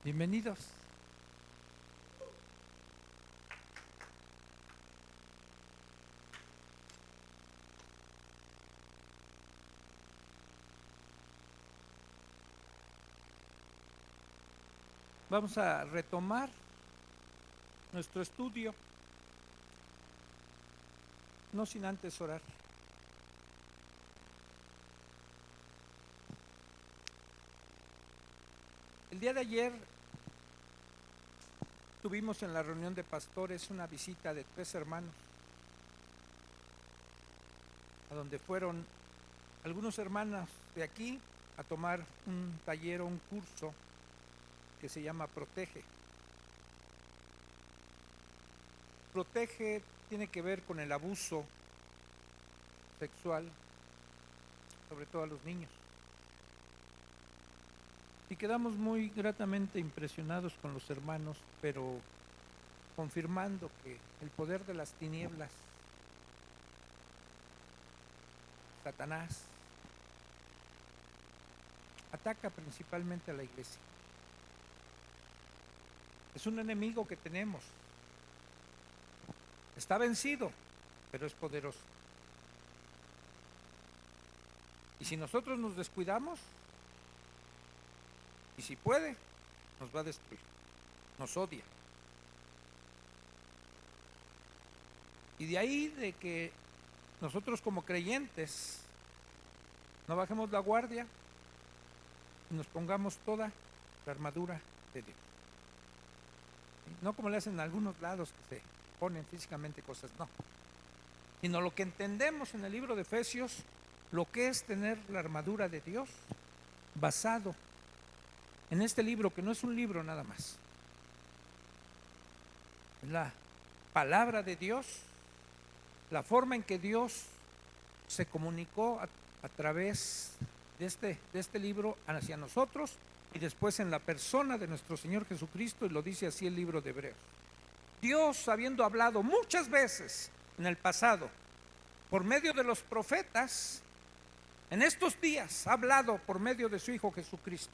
Bienvenidos. Vamos a retomar nuestro estudio, no sin antes orar. El día de ayer tuvimos en la reunión de pastores una visita de 3 hermanos, a donde fueron algunos hermanos de aquí a tomar un taller o un curso que se llama Protege. Protege tiene que ver con el abuso sexual, sobre todo a los niños. Y quedamos muy gratamente impresionados con los hermanos, pero confirmando que el poder de las tinieblas, Satanás, ataca principalmente a la iglesia. Es un enemigo que tenemos. Está vencido, pero es poderoso. Y si nosotros nos descuidamos, y si puede, nos va a destruir, nos odia. Y de ahí de que nosotros como creyentes no bajemos la guardia y nos pongamos toda la armadura de Dios. No como le hacen en algunos lados que se ponen físicamente cosas, no. Sino lo que entendemos en el libro de Efesios, lo que es tener la armadura de Dios basado en este libro, que no es un libro nada más. Es la palabra de Dios, la forma en que Dios se comunicó a través de este libro hacia nosotros y después en la persona de nuestro Señor Jesucristo, y lo dice así el libro de Hebreos. Dios, habiendo hablado muchas veces en el pasado por medio de los profetas, en estos días ha hablado por medio de su Hijo Jesucristo.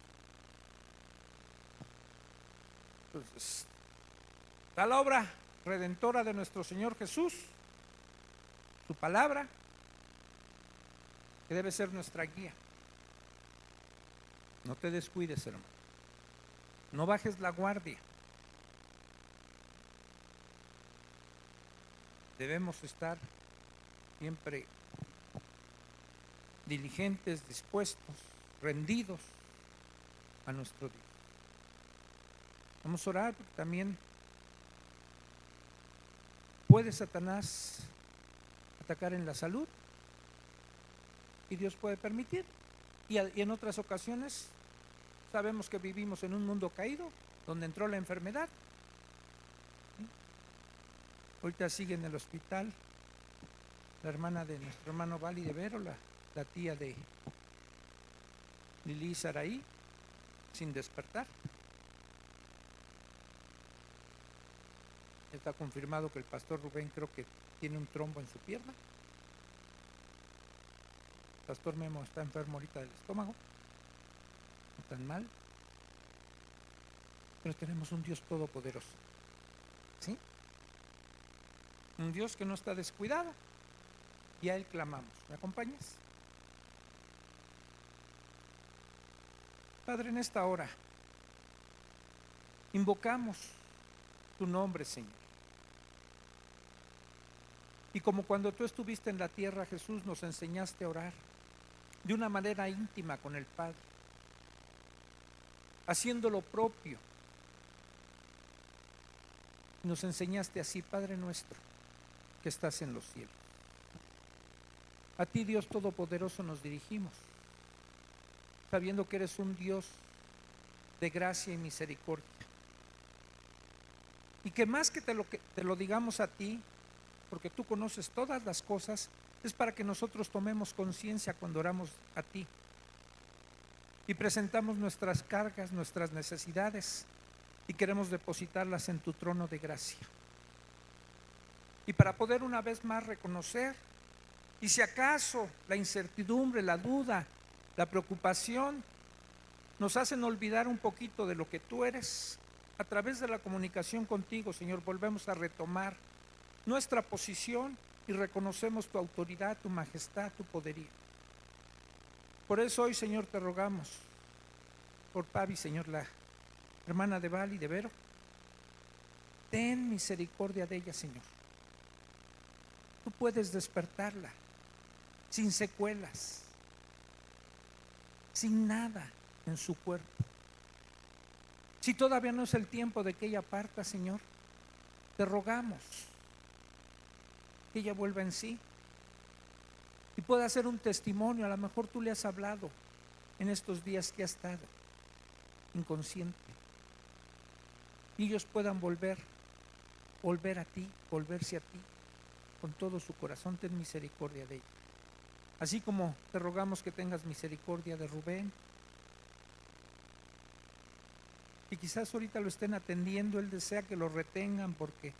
Entonces, está la obra redentora de nuestro Señor Jesús, su palabra, que debe ser nuestra guía. No te descuides, hermano. No bajes la guardia. Debemos estar siempre diligentes, dispuestos, rendidos a nuestro Dios. Vamos a orar porque también puede Satanás atacar en la salud y Dios puede permitir. Y en otras ocasiones sabemos que vivimos en un mundo caído donde entró la enfermedad. ¿Sí? Ahorita sigue en el hospital la hermana de nuestro hermano Vali de Vero, la tía de Lili Saraí, sin despertar. Está confirmado que el pastor Rubén creo que tiene un trombo en su pierna. El pastor Memo está enfermo ahorita del estómago, no tan mal, pero tenemos un Dios todopoderoso, ¿sí? Un Dios que no está descuidado, y a Él clamamos. ¿Me acompañas? Padre, en esta hora invocamos tu nombre, Señor. Y como cuando tú estuviste en la tierra, Jesús, nos enseñaste a orar de una manera íntima con el Padre, haciendo lo propio. Nos enseñaste así: Padre nuestro que estás en los cielos. A ti, Dios Todopoderoso, nos dirigimos, sabiendo que eres un Dios de gracia y misericordia. Y que más que te lo digamos a ti, porque tú conoces todas las cosas, es para que nosotros tomemos conciencia cuando oramos a ti y presentamos nuestras cargas, nuestras necesidades, y queremos depositarlas en tu trono de gracia. Y para poder una vez más reconocer, y si acaso la incertidumbre, la duda, la preocupación nos hacen olvidar un poquito de lo que tú eres. A través de la comunicación contigo, Señor, volvemos a retomar nuestra posición y reconocemos tu autoridad, tu majestad, tu poderío. Por eso hoy, Señor, te rogamos por Pavi, Señor, la hermana de Val y de Vero. Ten misericordia de ella, Señor. Tú puedes despertarla sin secuelas, sin nada en su cuerpo. Si todavía no es el tiempo de que ella parta, Señor, te rogamos que ella vuelva en sí y pueda hacer un testimonio. A lo mejor tú le has hablado en estos días que ha estado inconsciente, y ellos puedan volver a ti, volverse a ti con todo su corazón. Ten misericordia de ella. Así como te rogamos que tengas misericordia de Rubén, y quizás ahorita lo estén atendiendo, él desea que lo retengan porque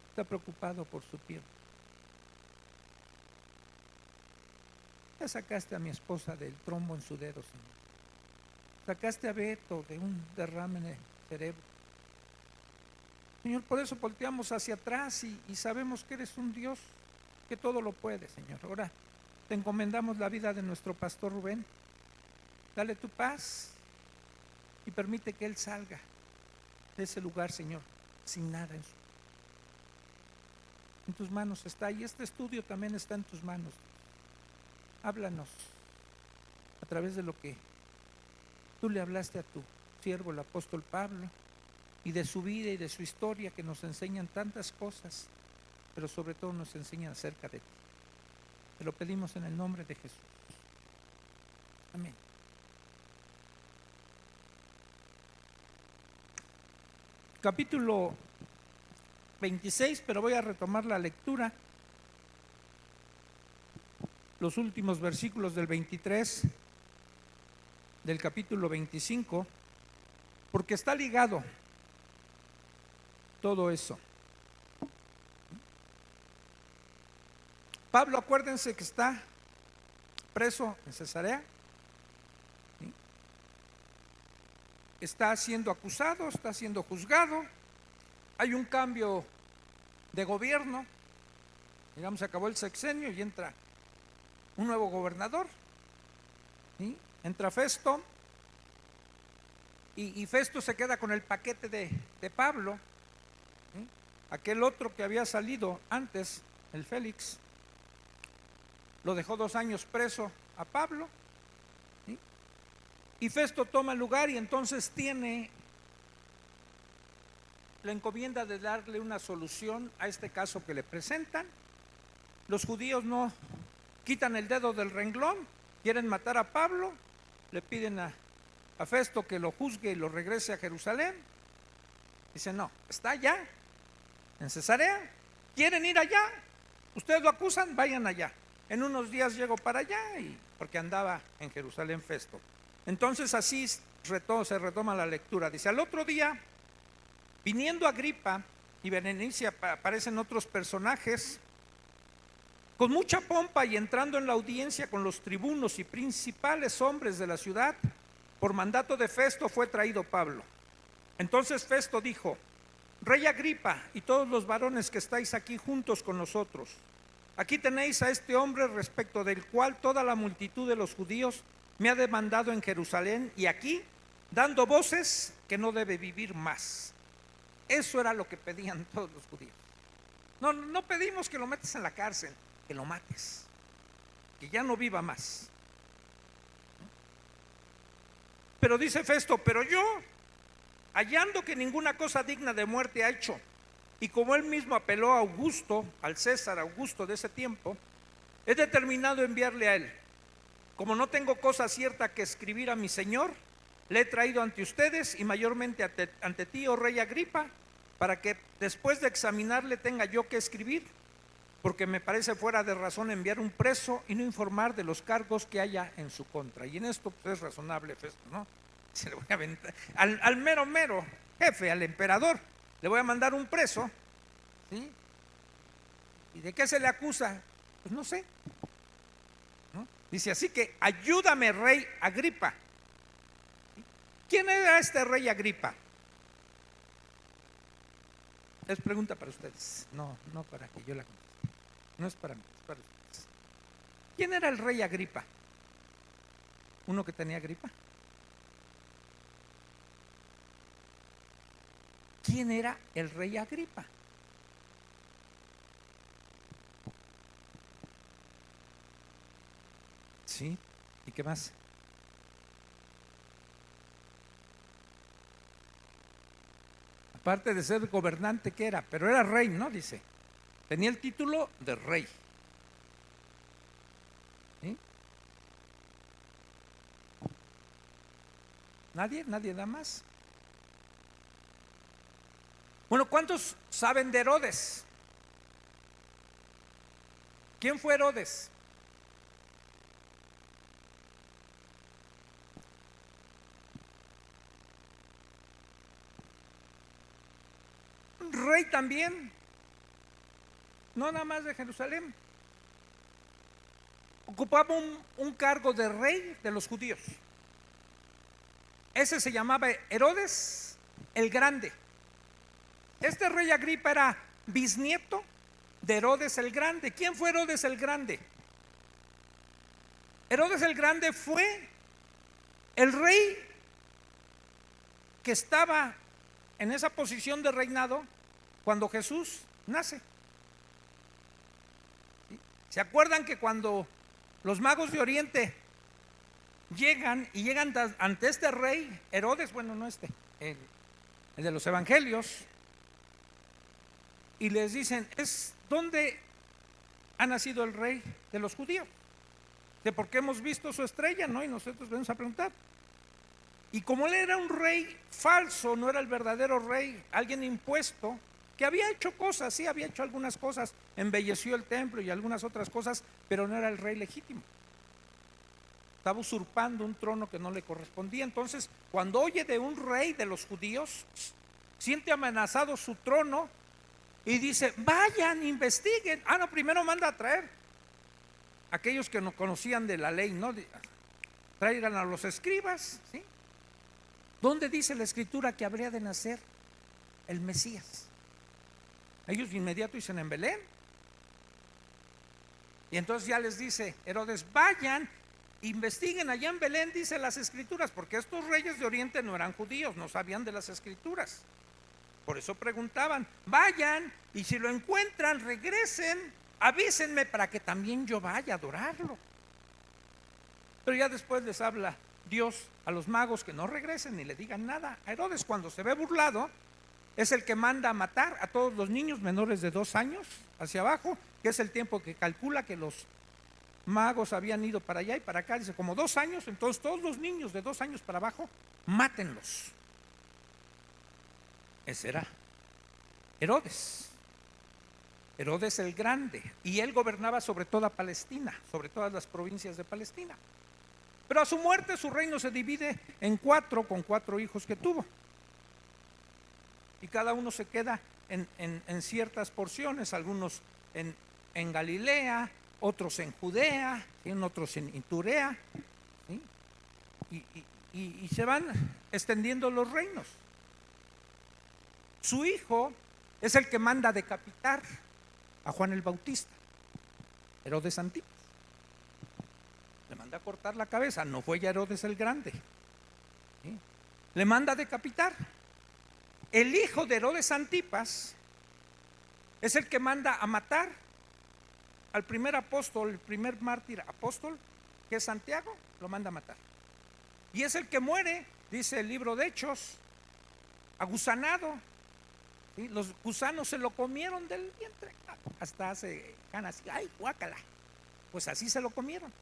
está preocupado por su pierna. Ya sacaste a mi esposa del trombo en su dedo, Señor. Sacaste a Beto de un derrame en el cerebro. Señor, por eso volteamos hacia atrás y sabemos que eres un Dios que todo lo puede, Señor. Ahora te encomendamos la vida de nuestro pastor Rubén. Dale tu paz y permite que él salga de ese lugar, Señor, sin nada en tus manos está. Y este estudio también está en tus manos. Háblanos a través de lo que tú le hablaste a tu siervo, el apóstol Pablo, y de su vida y de su historia, que nos enseñan tantas cosas, pero sobre todo nos enseñan acerca de ti. Te lo pedimos en el nombre de Jesús. Amén. Capítulo 26, pero voy a retomar la lectura. Los últimos versículos del 23 del capítulo 25, porque está ligado todo eso. Pablo, acuérdense que está preso en Cesarea, ¿sí? Está siendo acusado, está siendo juzgado. Hay un cambio de gobierno, digamos, acabó el sexenio y entra un nuevo gobernador, ¿sí? Entra Festo, y Festo se queda con el paquete de Pablo, ¿sí? Aquel otro que había salido antes, el Félix, lo dejó 2 años preso a Pablo, ¿sí? Y Festo toma el lugar y entonces tiene la encomienda de darle una solución a este caso que le presentan. Los judíos no quitan el dedo del renglón, quieren matar a Pablo, le piden a Festo que lo juzgue y lo regrese a Jerusalén. Dice: no, está allá en Cesarea, quieren ir allá, ustedes lo acusan, vayan allá. En unos días llego para allá, porque andaba en Jerusalén Festo. Entonces así se retoma la lectura. Dice: al otro día, viniendo Agripa y Berenice, aparecen otros personajes con mucha pompa, y entrando en la audiencia con los tribunos y principales hombres de la ciudad, por mandato de Festo fue traído Pablo. Entonces Festo dijo: Rey Agripa y todos los varones que estáis aquí juntos con nosotros, aquí tenéis a este hombre respecto del cual toda la multitud de los judíos me ha demandado en Jerusalén, y aquí dando voces que no debe vivir más. Eso era lo que pedían todos los judíos. No pedimos que lo metas en la cárcel, que lo mates, que ya no viva más. Pero dice Festo: pero yo, hallando que ninguna cosa digna de muerte ha hecho, y como él mismo apeló a Augusto, al César Augusto de ese tiempo, he determinado enviarle a él. Como no tengo cosa cierta que escribir a mi señor, le he traído ante ustedes y mayormente ante ti, oh rey Agripa, para que después de examinarle tenga yo que escribir, porque me parece fuera de razón enviar un preso y no informar de los cargos que haya en su contra. Y en esto pues es razonable Festo, ¿no? Se le voy a aventar al mero jefe, al emperador, le voy a mandar un preso, ¿sí? ¿Y de qué se le acusa? Pues no sé, ¿no? Dice: así que ayúdame, rey Agripa. ¿Quién era este rey Agripa? Es pregunta para ustedes, no para que yo la conteste. No es para mí, es para ustedes. ¿Quién era el rey Agripa? ¿Uno que tenía gripa? ¿Quién era el rey Agripa? Sí, ¿y qué más? Aparte de ser gobernante, ¿qué era? Pero era rey, ¿no? Dice. Tenía el título de rey. ¿Sí? ¿Nadie da más? Bueno, ¿cuántos saben de Herodes? ¿Quién fue Herodes? Un rey también, no nada más de Jerusalén. Ocupaba un cargo de rey de los judíos. Ese se llamaba Herodes el Grande. Este rey Agripa era bisnieto de Herodes el Grande. ¿Quién fue Herodes el Grande? Herodes el Grande fue el rey que estaba en esa posición de reinado cuando Jesús nace. ¿Se acuerdan que cuando los magos de Oriente llegan ante este rey Herodes, bueno, no el de los evangelios, y les dicen, ¿dónde ha nacido el rey de los judíos? Porque hemos visto su estrella, ¿no? Y nosotros venimos a preguntar. Y como él era un rey falso, no era el verdadero rey, alguien impuesto, que había hecho cosas, sí, había hecho algunas cosas, embelleció el templo y algunas otras cosas, pero no era el rey legítimo. Estaba usurpando un trono que no le correspondía. Entonces, cuando oye de un rey de los judíos, siente amenazado su trono y dice, vayan, investiguen. No, primero manda a traer aquellos que no conocían de la ley, ¿no? Traigan a los escribas, ¿sí? ¿Dónde dice la escritura que habría de nacer el Mesías? Ellos de inmediato dicen, en Belén. Y entonces ya les dice Herodes, vayan, investiguen allá en Belén, dice las escrituras, porque estos reyes de Oriente no eran judíos, no sabían de las escrituras. Por eso preguntaban, vayan, y si lo encuentran, regresen, avísenme para que también yo vaya a adorarlo. Pero ya después les habla Dios a los magos que no regresen ni le digan nada. A Herodes, cuando se ve burlado, es el que manda a matar a todos los niños menores de 2 años hacia abajo, que es el tiempo que calcula que los magos habían ido para allá y para acá. Dice, como 2 años, entonces todos los niños de 2 años para abajo, mátenlos. Ese era Herodes el Grande, y él gobernaba sobre toda Palestina, sobre todas las provincias de Palestina. Pero a su muerte su reino se divide en 4, con 4 hijos que tuvo, y cada uno se queda en ciertas porciones, algunos en Galilea, otros en Judea, otros en Iturea, ¿sí? Y se van extendiendo los reinos. Su hijo es el que manda decapitar a Juan el Bautista, Herodes Antipas. Le manda a cortar la cabeza, no fue ya Herodes el Grande, ¿sí? Le manda a decapitar. El hijo de Herodes Antipas es el que manda a matar al primer apóstol, el primer mártir apóstol, que es Santiago, lo manda a matar. Y es el que muere, dice el libro de Hechos, agusanado. ¿Sí? Los gusanos se lo comieron del vientre, hasta hace ganas, ay, guácala. Pues así se lo comieron.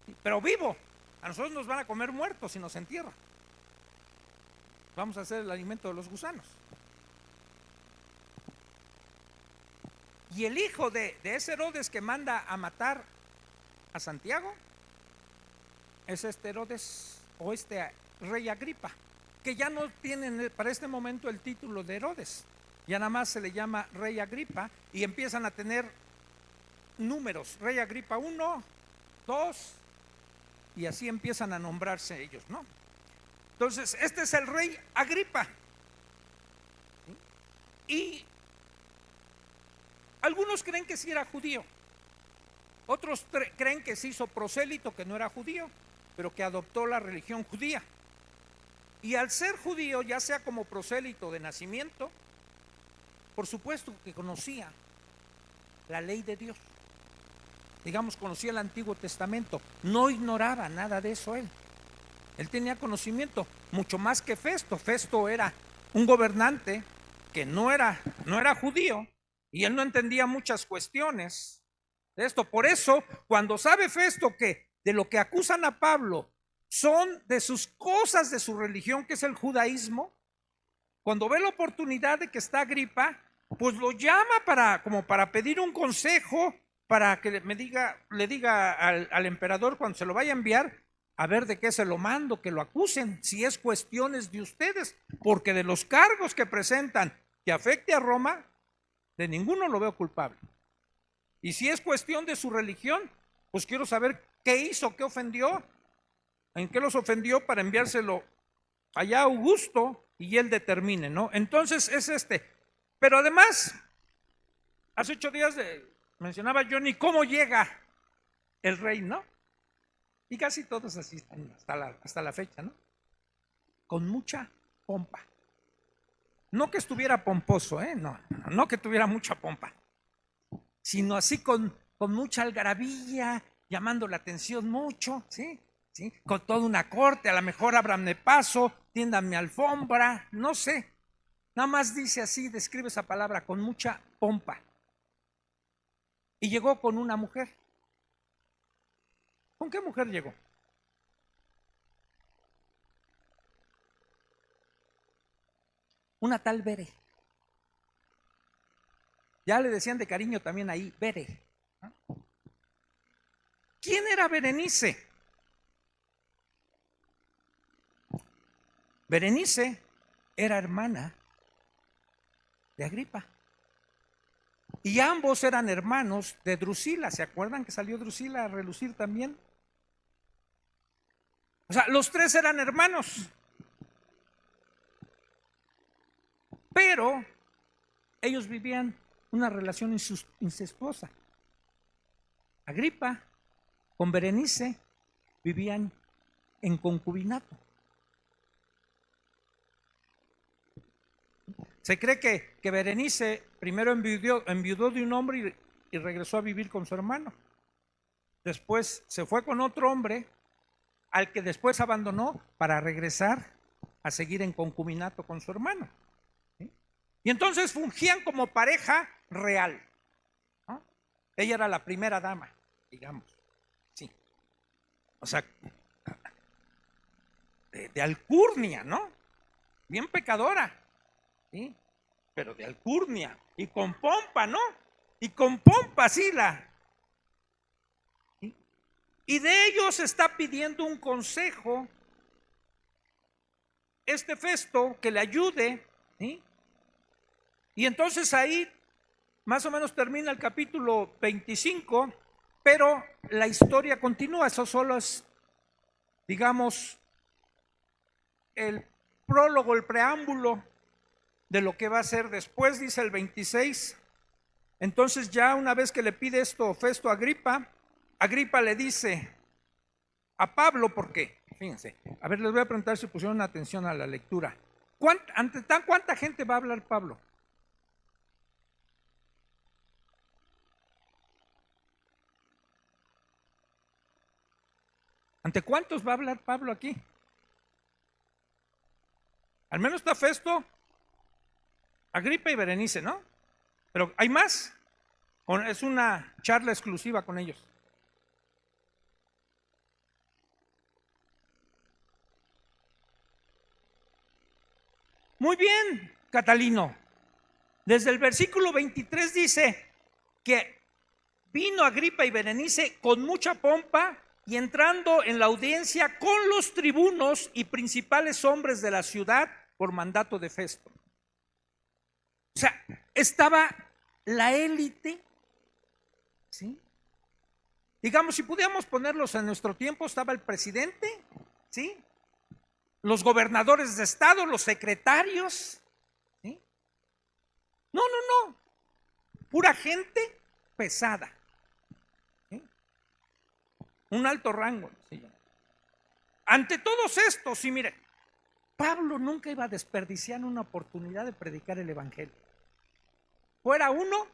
¿Sí? Pero vivo. A nosotros nos van a comer muertos si nos entierran. Vamos a hacer el alimento de los gusanos. Y el hijo de ese Herodes que manda a matar a Santiago es este Herodes, o este rey Agripa, que ya no tienen para este momento el título de Herodes, ya nada más se le llama rey Agripa, y empiezan a tener números, rey Agripa 1, 2, y así empiezan a nombrarse ellos, ¿no? Entonces, este es el rey Agripa. Y algunos creen que sí era judío, otros creen que se hizo prosélito, que no era judío, pero que adoptó la religión judía. Y al ser judío, ya sea como prosélito de nacimiento, por supuesto que conocía la ley de Dios. Digamos, conocía el Antiguo Testamento. No ignoraba nada de eso él. Él tenía conocimiento, mucho más que Festo. Festo era un gobernante que no era judío, y él no entendía muchas cuestiones de esto. Por eso, cuando sabe Festo que de lo que acusan a Pablo son de sus cosas de su religión, que es el judaísmo, cuando ve la oportunidad de que está Agripa, pues lo llama como para pedir un consejo, para que le diga al emperador cuando se lo vaya a enviar, a ver de qué se lo mando, que lo acusen, si es cuestiones de ustedes, porque de los cargos que presentan que afecte a Roma, de ninguno lo veo culpable. Y si es cuestión de su religión, pues quiero saber qué hizo, qué ofendió, en qué los ofendió, para enviárselo allá a Augusto y él determine, ¿no? Entonces es Pero además, hace 8 días mencionaba Johnny cómo llega el rey, ¿no? Y casi todos así están hasta la fecha, ¿no? Con mucha pompa. No que estuviera pomposo, no que tuviera mucha pompa, sino así con mucha algarabía, llamando la atención mucho, ¿sí? Con toda una corte, a lo mejor ábranme paso, tiendan mi alfombra, no sé. Nada más dice así, describe esa palabra, con mucha pompa. Y llegó con una mujer. ¿Con qué mujer llegó? Una tal Bere. Ya le decían de cariño también ahí, Bere. ¿Quién era Berenice? Berenice era hermana de Agripa. Y ambos eran hermanos de Drusila. ¿Se acuerdan que salió Drusila a relucir también? O sea, los tres eran hermanos. Pero ellos vivían una relación incestuosa. Agripa con Berenice vivían en concubinato. Se cree que Berenice primero enviudó de un hombre y regresó a vivir con su hermano. Después se fue con otro hombre al que después abandonó para regresar a seguir en concubinato con su hermano. ¿Sí? Y entonces fungían como pareja real, ¿no? Ella era la primera dama, digamos. Sí. O sea, de alcurnia, ¿no? Bien pecadora, ¿sí? Pero de alcurnia y con pompa, ¿no? Y con pompa, sí, ¿sí? Y de ellos está pidiendo un consejo Festo, que le ayude, ¿sí? Y entonces ahí más o menos termina el capítulo 25, pero la historia continúa. Eso solo es, digamos, el prólogo, el preámbulo de lo que va a ser después. Dice el 26. Entonces, ya una vez que le pide esto Festo a Agripa, Agripa le dice a Pablo, ¿por qué? Fíjense, a ver, les voy a preguntar si pusieron atención a la lectura. ¿Cuánta gente va a hablar Pablo? ¿Ante cuántos va a hablar Pablo aquí? Al menos está Festo, Agripa y Berenice, ¿no? Pero ¿hay más? ¿O es una charla exclusiva con ellos? Muy bien, Catalino. Desde el versículo 23 dice que vino Agripa y Berenice con mucha pompa y entrando en la audiencia con los tribunos y principales hombres de la ciudad por mandato de Festo. O sea, estaba la élite, ¿sí? Digamos, si pudiéramos ponerlos en nuestro tiempo, estaba el presidente, ¿sí? los gobernadores de estado, los secretarios. ¿Sí? No, no, no. Pura gente pesada. ¿Sí? Un alto rango. ¿Sí? Ante todos estos, y mire, Pablo nunca iba a desperdiciar una oportunidad de predicar el evangelio. Fuera uno,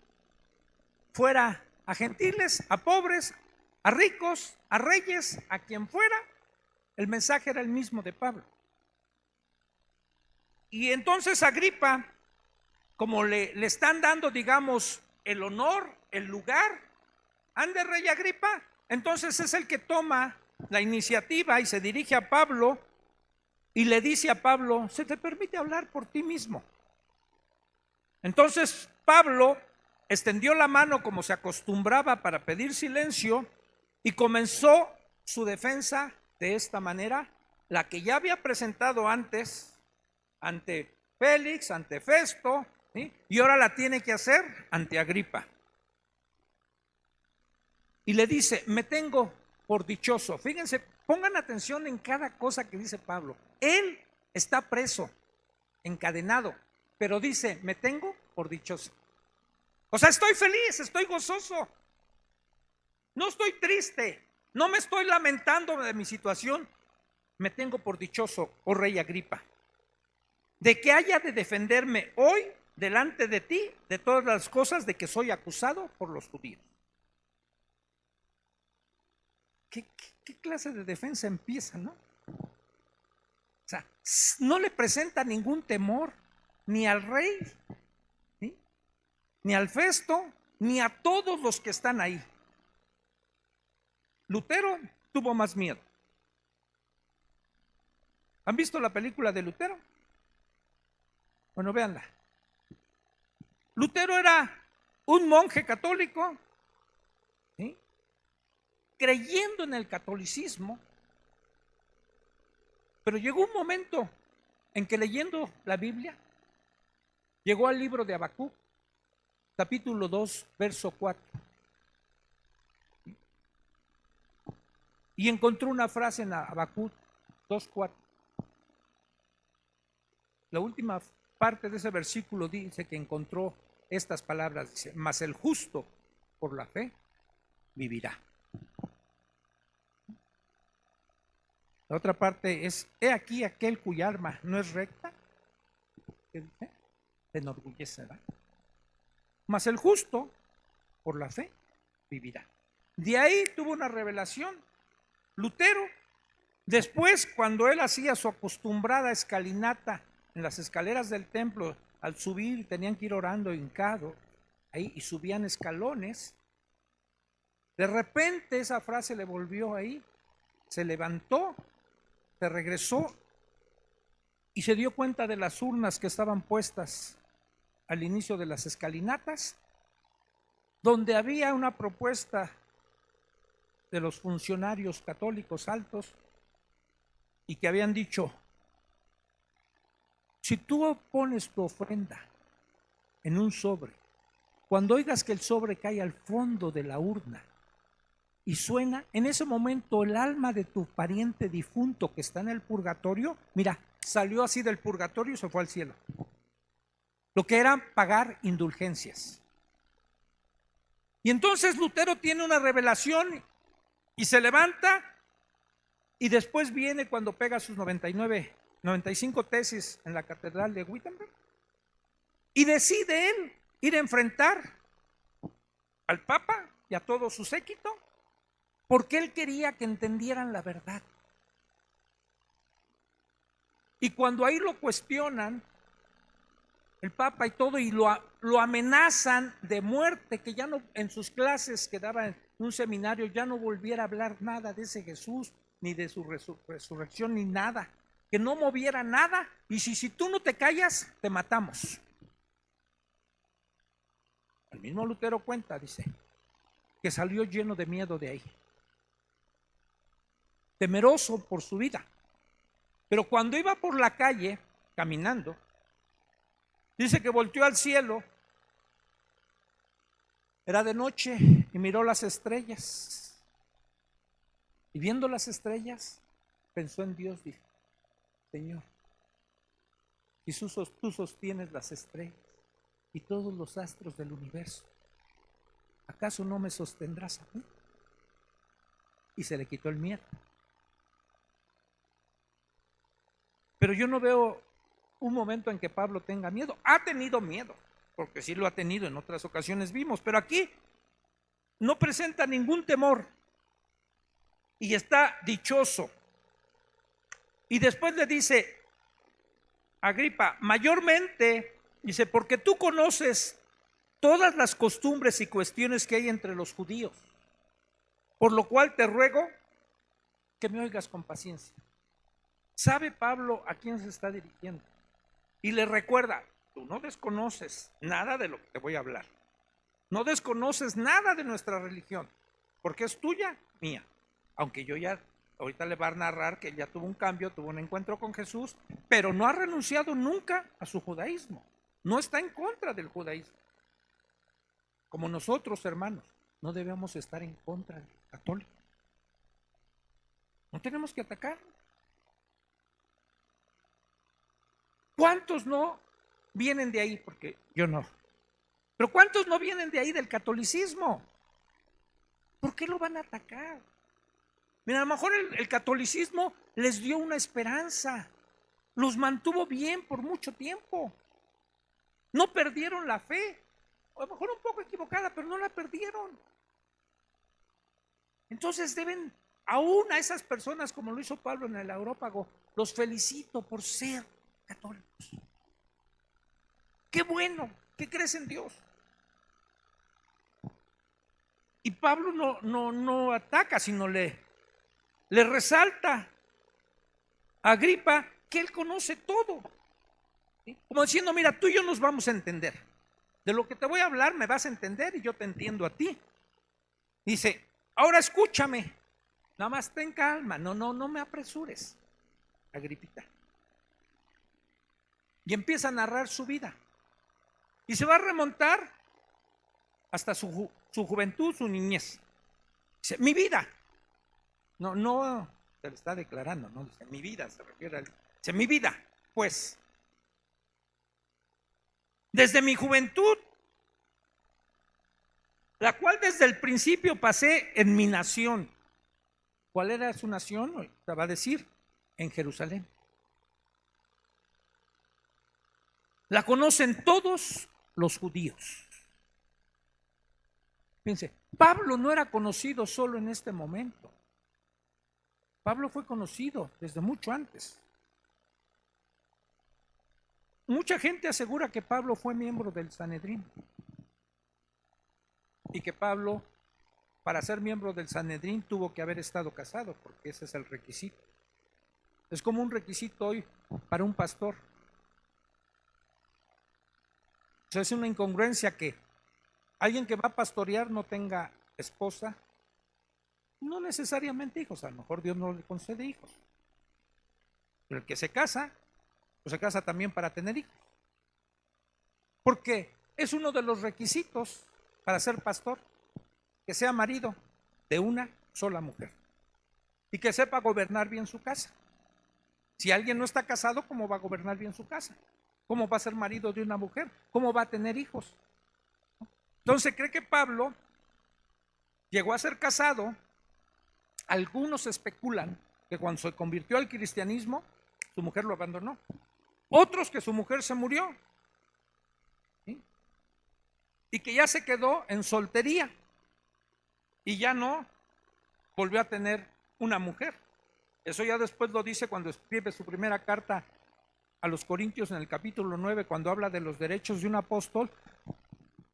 fuera a gentiles, a pobres, a ricos, a reyes, a quien fuera, el mensaje era el mismo de Pablo. Y entonces Agripa, como le están dando, digamos, el honor, el lugar, ande rey Agripa, entonces es el que toma la iniciativa y se dirige a Pablo y le dice a Pablo, se te permite hablar por ti mismo. Entonces Pablo extendió la mano como se acostumbraba para pedir silencio y comenzó su defensa de esta manera, la que ya había presentado antes ante Félix, ante Festo, ¿sí? Y ahora la tiene que hacer ante Agripa. Y le dice, me tengo por dichoso. Fíjense, pongan atención en cada cosa que dice Pablo. Él está preso, encadenado, pero dice, me tengo por dichoso. O sea, estoy feliz, estoy gozoso. No estoy triste, no me estoy lamentando de mi situación. Me tengo por dichoso, oh rey Agripa, de que haya de defenderme hoy delante de ti de todas las cosas de que soy acusado por los judíos. ¿Qué clase de defensa empieza, no? O sea, no le presenta ningún temor ni al rey, ¿sí? Ni al Festo, ni a todos los que están ahí. Lutero tuvo más miedo. ¿Han visto la película de Lutero? Bueno, véanla. Lutero era un monje católico, ¿sí? Creyendo en el catolicismo, pero llegó un momento en que leyendo la Biblia, llegó al libro de Habacuc, capítulo 2, verso 4, y encontró una frase en Habacuc 2:4. La última parte de ese versículo dice que encontró estas palabras, dice, mas el justo por la fe vivirá. La otra parte es, he aquí aquel cuya arma no es recta, ¿qué dice? Se enorgullece, ¿verdad? Mas el justo por la fe vivirá. De ahí tuvo una revelación Lutero. Después, cuando él hacía su acostumbrada escalinata en las escaleras del templo, al subir tenían que ir orando hincado ahí y subían escalones. De repente esa frase le volvió ahí, se levantó, se regresó y se dio cuenta de las urnas que estaban puestas al inicio de las escalinatas, donde había una propuesta de los funcionarios católicos altos y que habían dicho, si tú pones tu ofrenda en un sobre, cuando oigas que el sobre cae al fondo de la urna y suena, en ese momento el alma de tu pariente difunto que está en el purgatorio, mira, salió así del purgatorio y se fue al cielo. Lo que era pagar indulgencias. Y entonces Lutero tiene una revelación y se levanta y después viene cuando pega sus 95 tesis en la catedral de Wittenberg y decide él ir a enfrentar al Papa y a todo su séquito porque él quería que entendieran la verdad. Y cuando ahí lo cuestionan, el Papa y todo, y lo amenazan de muerte, que ya no, en sus clases que daba en un seminario, ya no volviera a hablar nada de ese Jesús, ni de su resurrección, ni nada, que no moviera nada, y si tú no te callas, te matamos. El mismo Lutero cuenta, dice, que salió lleno de miedo de ahí, temeroso por su vida. Pero cuando iba por la calle, caminando, dice que volteó al cielo, era de noche, y miró las estrellas. Y viendo las estrellas, pensó en Dios, dijo, Señor, si tú sostienes las estrellas y todos los astros del universo, ¿acaso no me sostendrás a mí? Y se le quitó el miedo. Pero yo no veo un momento en que Pablo tenga miedo. Ha tenido miedo, porque sí lo ha tenido, en otras ocasiones vimos, pero aquí no presenta ningún temor y está dichoso. Y después le dice, Agripa, mayormente, dice, porque tú conoces todas las costumbres y cuestiones que hay entre los judíos, por lo cual te ruego que me oigas con paciencia. ¿Sabe Pablo a quién se está dirigiendo? Y le recuerda, tú no desconoces nada de lo que te voy a hablar. No desconoces nada de nuestra religión, porque es tuya, mía. Aunque yo ya, ahorita le va a narrar que ya tuvo un cambio, tuvo un encuentro con Jesús, pero no ha renunciado nunca a su judaísmo. No está en contra del judaísmo. Como nosotros, hermanos, no debemos estar en contra del católico. No tenemos que atacar. ¿Cuántos no vienen de ahí? Porque yo no. Pero ¿cuántos no vienen de ahí del catolicismo? ¿Por qué lo van a atacar? Mira, a lo mejor el catolicismo les dio una esperanza, los mantuvo bien por mucho tiempo. No perdieron la fe, a lo mejor un poco equivocada, pero no la perdieron. Entonces deben, aún a esas personas, como lo hizo Pablo en el Areópago, los felicito por ser católicos. Qué bueno que crees en Dios. Y Pablo no ataca, sino le resalta a Agripa que él conoce todo. ¿Sí? Como diciendo, mira, tú y yo nos vamos a entender. De lo que te voy a hablar me vas a entender y yo te entiendo a ti. Dice, ahora escúchame, nada más ten calma, no me apresures, Agripita. Y empieza a narrar su vida. Y se va a remontar hasta su juventud, su niñez. Dice, mi vida. No se le está declarando, no dice mi vida, se refiere a él. Dice, mi vida, pues, desde mi juventud, la cual desde el principio pasé en mi nación. ¿Cuál era su nación? Te va a decir, en Jerusalén. La conocen todos los judíos. Fíjense, Pablo no era conocido solo en este momento. Pablo fue conocido desde mucho antes. Mucha gente asegura que Pablo fue miembro del Sanedrín y que Pablo, para ser miembro del Sanedrín, tuvo que haber estado casado, porque ese es el requisito. Es como un requisito hoy para un pastor. O sea, es una incongruencia que alguien que va a pastorear no tenga esposa, no necesariamente hijos, a lo mejor Dios no le concede hijos. Pero el que se casa, pues se casa también para tener hijos. Porque es uno de los requisitos para ser pastor, que sea marido de una sola mujer y que sepa gobernar bien su casa. Si alguien no está casado, ¿cómo va a gobernar bien su casa? ¿Cómo va a ser marido de una mujer? ¿Cómo va a tener hijos? Entonces cree que Pablo llegó a ser casado. Algunos especulan que cuando se convirtió al cristianismo, su mujer lo abandonó. Otros que su mujer se murió. ¿Sí? Y que ya se quedó en soltería. Y ya no volvió a tener una mujer. Eso ya después lo dice cuando escribe su primera carta a los Corintios en el capítulo 9, cuando habla de los derechos de un apóstol.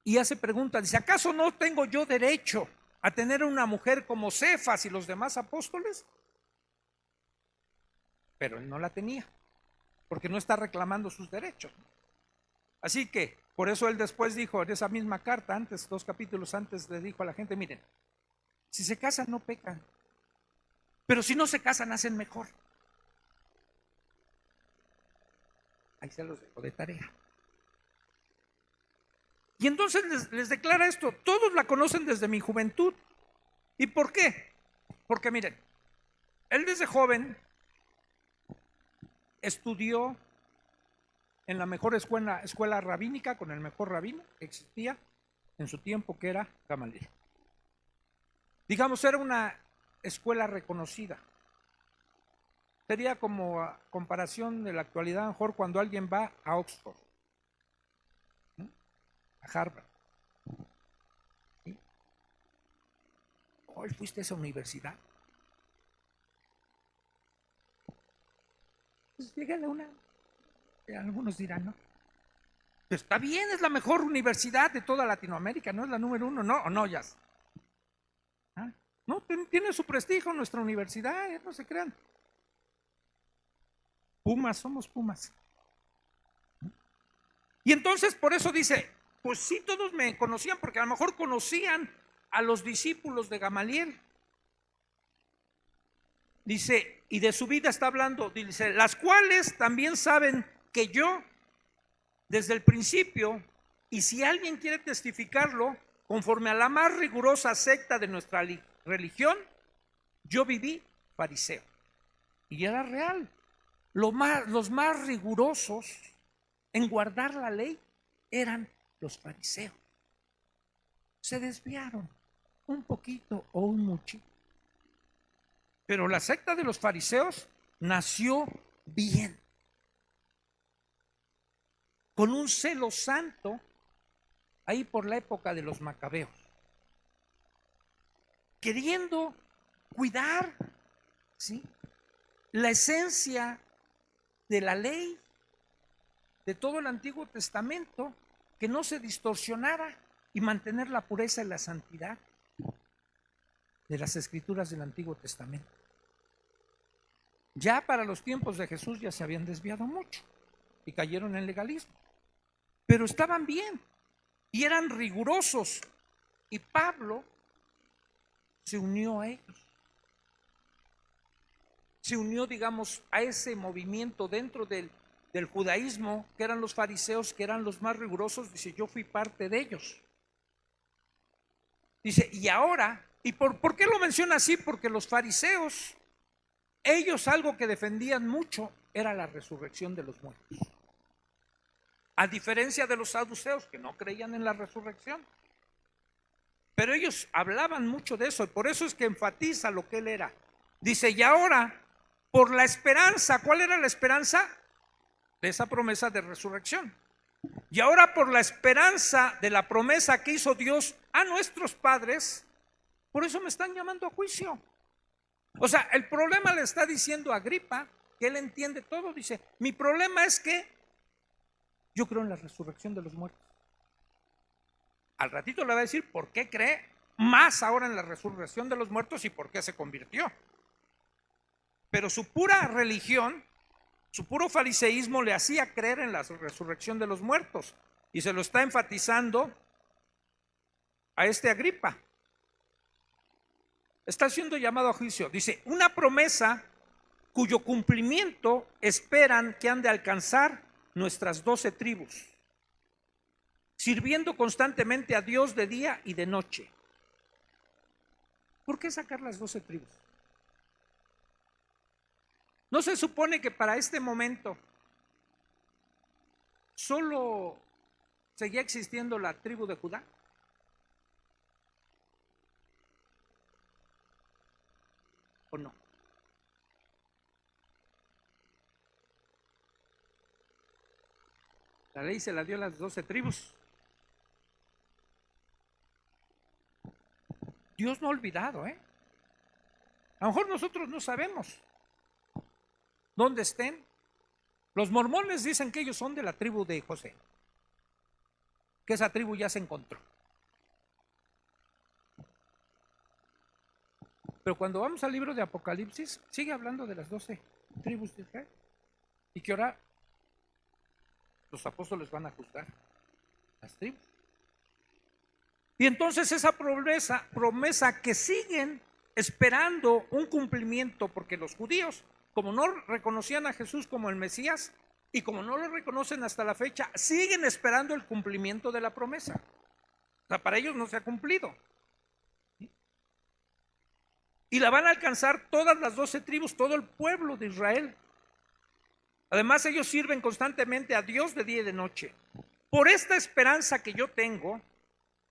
Y hace pregunta, dice, ¿acaso no tengo yo derecho a tener una mujer como Cefas y los demás apóstoles? Pero él no la tenía, porque no está reclamando sus derechos. Así que, por eso él después dijo, en esa misma carta, antes, 2 capítulos antes, le dijo a la gente, miren, si se casan no pecan, pero si no se casan hacen mejor. Ahí se los dejo de tarea. Y entonces les declara esto, todos la conocen desde mi juventud. ¿Y por qué? Porque miren, él desde joven estudió en la mejor escuela rabínica, con el mejor rabino que existía en su tiempo, que era Gamaliel. Digamos, era una escuela reconocida. Sería como a comparación de la actualidad, mejor cuando alguien va a Oxford, ¿sí?, a Harvard. ¿Sí? ¿Hoy fuiste a esa universidad? Pues llegué a la UNAM. Algunos dirán, ¿no? Pero está bien, es la mejor universidad de toda Latinoamérica, no es la número 1, ¿no? ¿O no, Jazz? ¿Ah? No, tiene su prestigio nuestra universidad, no se crean. Pumas, somos Pumas. Y entonces por eso dice, pues sí, todos me conocían, porque a lo mejor conocían a los discípulos de Gamaliel. Dice, y de su vida está hablando, dice, las cuales también saben que yo, desde el principio, y si alguien quiere testificarlo, conforme a la más rigurosa secta de nuestra religión, yo viví fariseo. Y era real. Los más rigurosos en guardar la ley eran los fariseos. Se desviaron un poquito o un muchito. Pero la secta de los fariseos nació bien, con un celo santo, ahí por la época de los macabeos, queriendo cuidar, ¿sí?, la esencia de la ley, de todo el Antiguo Testamento, que no se distorsionara, y mantener la pureza y la santidad de las escrituras del Antiguo Testamento. Ya para los tiempos de Jesús ya se habían desviado mucho y cayeron en legalismo, pero estaban bien y eran rigurosos, y Pablo se unió a ellos. Se unió, digamos, a ese movimiento dentro del judaísmo, que eran los fariseos, que eran los más rigurosos. Dice, yo fui parte de ellos. Dice, y ahora, ¿y por qué lo menciona así? Porque los fariseos, ellos algo que defendían mucho era la resurrección de los muertos. A diferencia de los saduceos, que no creían en la resurrección. Pero ellos hablaban mucho de eso, y por eso es que enfatiza lo que él era. Dice, y ahora, por la esperanza, ¿cuál era la esperanza? De esa promesa de resurrección. Y ahora por la esperanza de la promesa que hizo Dios a nuestros padres, por eso me están llamando a juicio. O sea, el problema le está diciendo a Agripa, que él entiende todo. Dice, mi problema es que yo creo en la resurrección de los muertos. Al ratito le va a decir por qué cree más ahora en la resurrección de los muertos y por qué se convirtió. Pero su pura religión, su puro fariseísmo le hacía creer en la resurrección de los muertos, y se lo está enfatizando a Agripa. Está siendo llamado a juicio. Dice, una promesa cuyo cumplimiento esperan que han de alcanzar nuestras 12 tribus, sirviendo constantemente a Dios de día y de noche. ¿Por qué sacar las 12 tribus? ¿No se supone que para este momento solo seguía existiendo la tribu de Judá? ¿O no? La ley se la dio a las 12 tribus. Dios no ha olvidado, A lo mejor nosotros no sabemos dónde estén. Los mormones dicen que ellos son de la tribu de José, que esa tribu ya se encontró. Pero cuando vamos al libro de Apocalipsis, sigue hablando de las 12 tribus de Israel, y que ahora los apóstoles van a juzgar las tribus. Y entonces esa promesa que siguen esperando un cumplimiento, porque los judíos, como no reconocían a Jesús como el Mesías, y como no lo reconocen hasta la fecha, siguen esperando el cumplimiento de la promesa. O sea, para ellos no se ha cumplido. Y la van a alcanzar todas las 12 tribus, todo el pueblo de Israel. Además, ellos sirven constantemente a Dios de día y de noche. Por esta esperanza que yo tengo,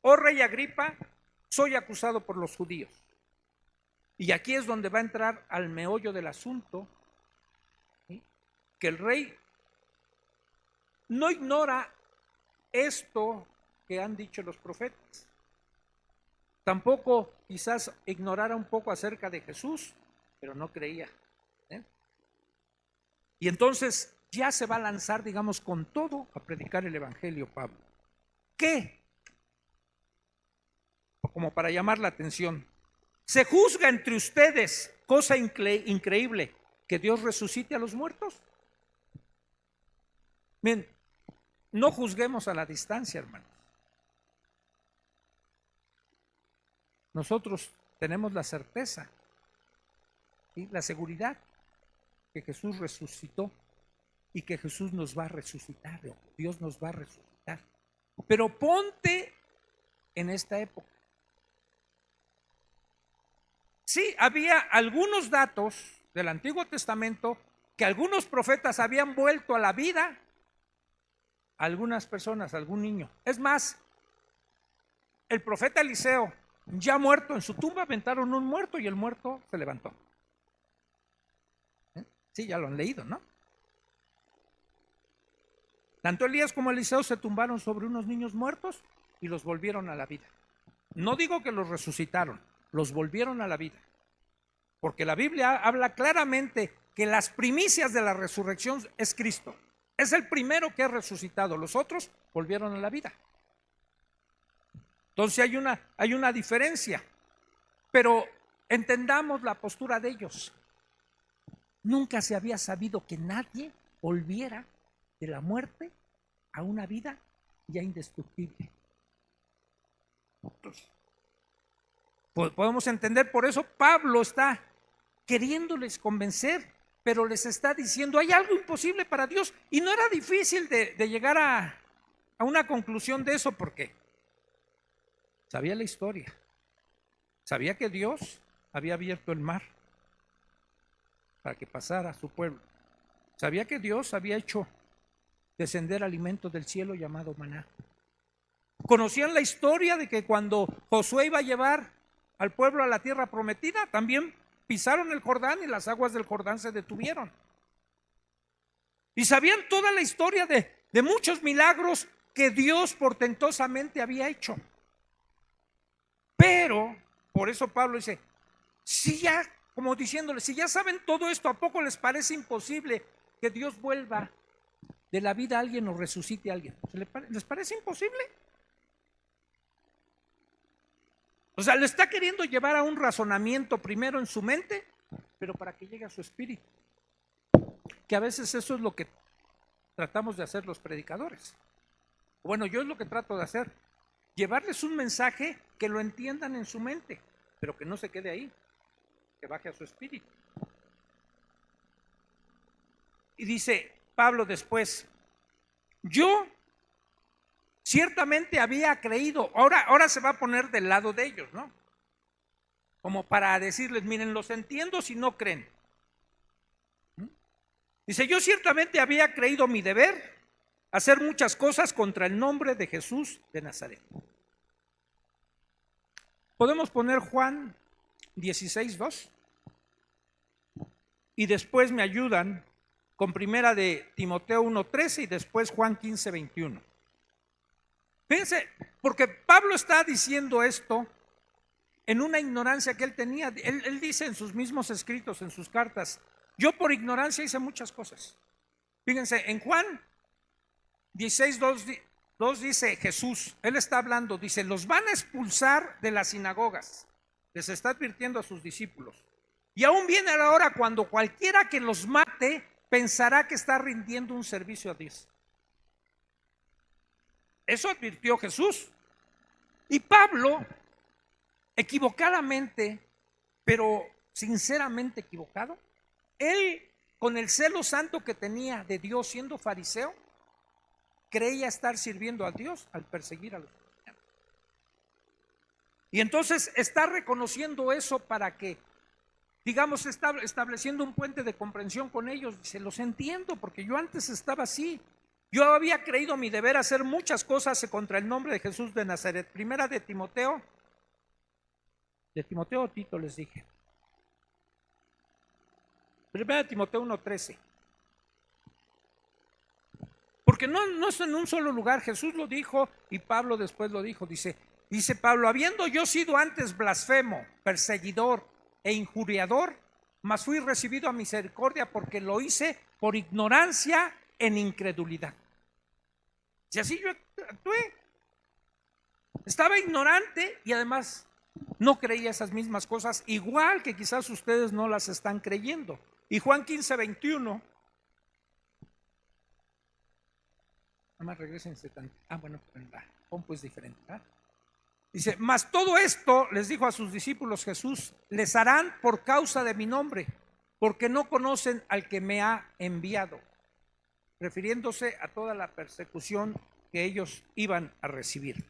oh rey Agripa, soy acusado por los judíos. Y aquí es donde va a entrar al meollo del asunto, ¿sí? Que el rey no ignora esto que han dicho los profetas. Tampoco quizás ignorara un poco acerca de Jesús, pero no creía. Y entonces ya se va a lanzar, digamos, con todo a predicar el evangelio Pablo. ¿Qué? Como para llamar la atención. ¿Se juzga entre ustedes, cosa increíble, que Dios resucite a los muertos? Bien, no juzguemos a la distancia, hermanos. Nosotros tenemos la certeza y la seguridad que Jesús resucitó y que Jesús nos va a resucitar, Dios nos va a resucitar. Pero ponte en esta época. Sí, había algunos datos del Antiguo Testamento que algunos profetas habían vuelto a la vida a algunas personas, a algún niño. Es más, el profeta Eliseo, ya muerto en su tumba, aventaron un muerto y el muerto se levantó. Sí, ya lo han leído, ¿no? Tanto Elías como Eliseo se tumbaron sobre unos niños muertos y los volvieron a la vida. No digo que los resucitaron, los volvieron a la vida. Porque la Biblia habla claramente que las primicias de la resurrección es Cristo. Es el primero que ha resucitado, los otros volvieron a la vida. Entonces hay una diferencia, pero entendamos la postura de ellos. Nunca se había sabido que nadie volviera de la muerte a una vida ya indestructible. Entonces, podemos entender, por eso Pablo está queriéndoles convencer, pero les está diciendo, hay algo imposible para Dios, y no era difícil de llegar a una conclusión de eso, porque sabía la historia, sabía que Dios había abierto el mar para que pasara a su pueblo, sabía que Dios había hecho descender alimento del cielo llamado maná. Conocían la historia de que cuando Josué iba a llevar al pueblo a la tierra prometida, también pisaron el Jordán y las aguas del Jordán se detuvieron. Y sabían toda la historia de muchos milagros que Dios portentosamente había hecho. Pero, por eso Pablo dice, si ya, como diciéndole, si ya saben todo esto, ¿a poco les parece imposible que Dios vuelva de la vida a alguien o resucite a alguien? ¿Les parece imposible? O sea, le está queriendo llevar a un razonamiento primero en su mente, pero para que llegue a su espíritu. Que a veces eso es lo que tratamos de hacer los predicadores. Bueno, yo es lo que trato de hacer. Llevarles un mensaje que lo entiendan en su mente, pero que no se quede ahí, que baje a su espíritu. Y dice Pablo después, yo ciertamente había creído, ahora se va a poner del lado de ellos, ¿no? Como para decirles, miren, los entiendo si no creen. Dice, yo ciertamente había creído mi deber hacer muchas cosas contra el nombre de Jesús de Nazaret. Podemos poner Juan 16:2 y después me ayudan con primera de Timoteo 1:13 y después Juan 15:21. Fíjense, porque Pablo está diciendo esto en una ignorancia que él tenía. Él dice en sus mismos escritos, en sus cartas, yo por ignorancia hice muchas cosas. Fíjense, en Juan 16:2 dice Jesús, él está hablando, dice, los van a expulsar de las sinagogas. Les está advirtiendo a sus discípulos. Y aún viene la hora cuando cualquiera que los mate pensará que está rindiendo un servicio a Dios. Eso advirtió Jesús. Y Pablo, equivocadamente, pero sinceramente equivocado, él, con el celo santo que tenía de Dios siendo fariseo, creía estar sirviendo a Dios al perseguir a los cristianos. Y entonces está reconociendo eso para que digamos, estableciendo un puente de comprensión con ellos. Dice, los entiendo, porque yo antes estaba así. Yo había creído mi deber hacer muchas cosas contra el nombre de Jesús de Nazaret. Primera de Timoteo o Tito les dije. Primera de Timoteo 1:13. Porque no es en un solo lugar, Jesús lo dijo y Pablo después lo dijo. Dice Pablo, habiendo yo sido antes blasfemo, perseguidor e injuriador, mas fui recibido a misericordia porque lo hice por ignorancia en incredulidad. Y así yo actué. Estaba ignorante y además no creía esas mismas cosas, igual que quizás ustedes no las están creyendo. Y Juan 15:21. Nada más regresense tanto. Bueno, la compu es diferente, ¿verdad? Dice, mas todo esto les dijo a sus discípulos Jesús, les harán por causa de mi nombre, porque no conocen al que me ha enviado, refiriéndose a toda la persecución que ellos iban a recibir.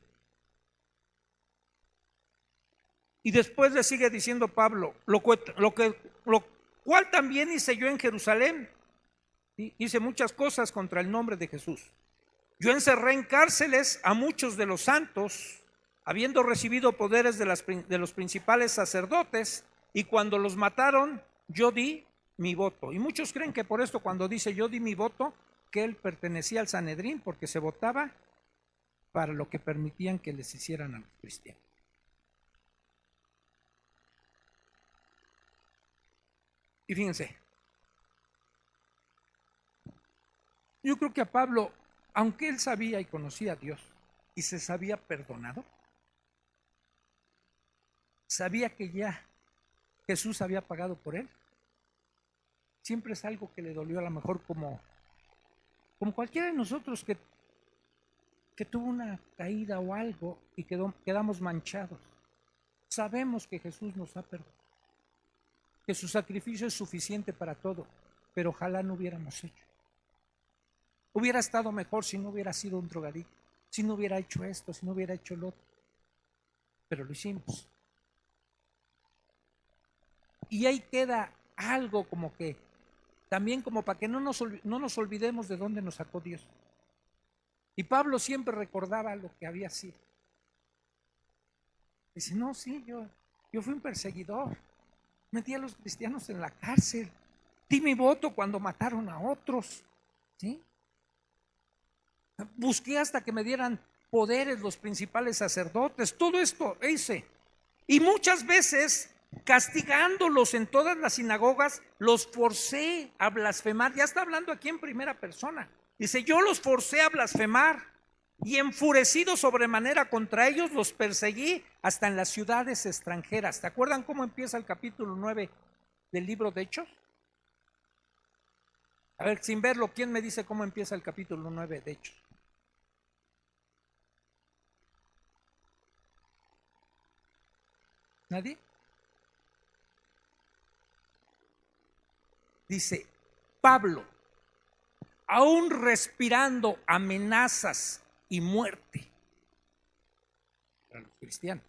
Y después le sigue diciendo Pablo, lo cual también hice yo en Jerusalén. ¿Sí? Hice muchas cosas contra el nombre de Jesús. Yo encerré en cárceles a muchos de los santos, habiendo recibido poderes de los principales sacerdotes, y cuando los mataron, yo di mi voto. Y muchos creen que por esto, cuando dice yo di mi voto, que él pertenecía al Sanedrín, porque se votaba para lo que permitían que les hicieran a los cristianos. Y fíjense, yo creo que a Pablo, aunque él sabía y conocía a Dios y se sabía perdonado, sabía que ya Jesús había pagado por él. Siempre es algo que le dolió, a lo mejor como cualquiera de nosotros que tuvo una caída o algo y quedamos manchados. Sabemos que Jesús nos ha perdonado, que su sacrificio es suficiente para todo, pero ojalá no hubiéramos hecho. Hubiera estado mejor si no hubiera sido un drogadicto, si no hubiera hecho esto, si no hubiera hecho lo otro, pero lo hicimos. Y ahí queda algo como que, también como para que no nos olvidemos de dónde nos sacó Dios. Y Pablo siempre recordaba lo que había sido. Dice, no, sí, yo fui un perseguidor, metí a los cristianos en la cárcel, di mi voto cuando mataron a otros, ¿sí? Busqué hasta que me dieran poderes los principales sacerdotes, todo esto hice. Y muchas veces, castigándolos en todas las sinagogas, los forcé a blasfemar. Ya está hablando aquí en primera persona. Dice, yo los forcé a blasfemar y enfurecido sobremanera contra ellos, los perseguí hasta en las ciudades extranjeras. ¿Te acuerdan cómo empieza el capítulo 9 del libro de Hechos? A ver, sin verlo, ¿quién me dice cómo empieza el capítulo 9 de Hechos? ¿Nadie? Dice, Pablo, aún respirando amenazas y muerte para los cristianos.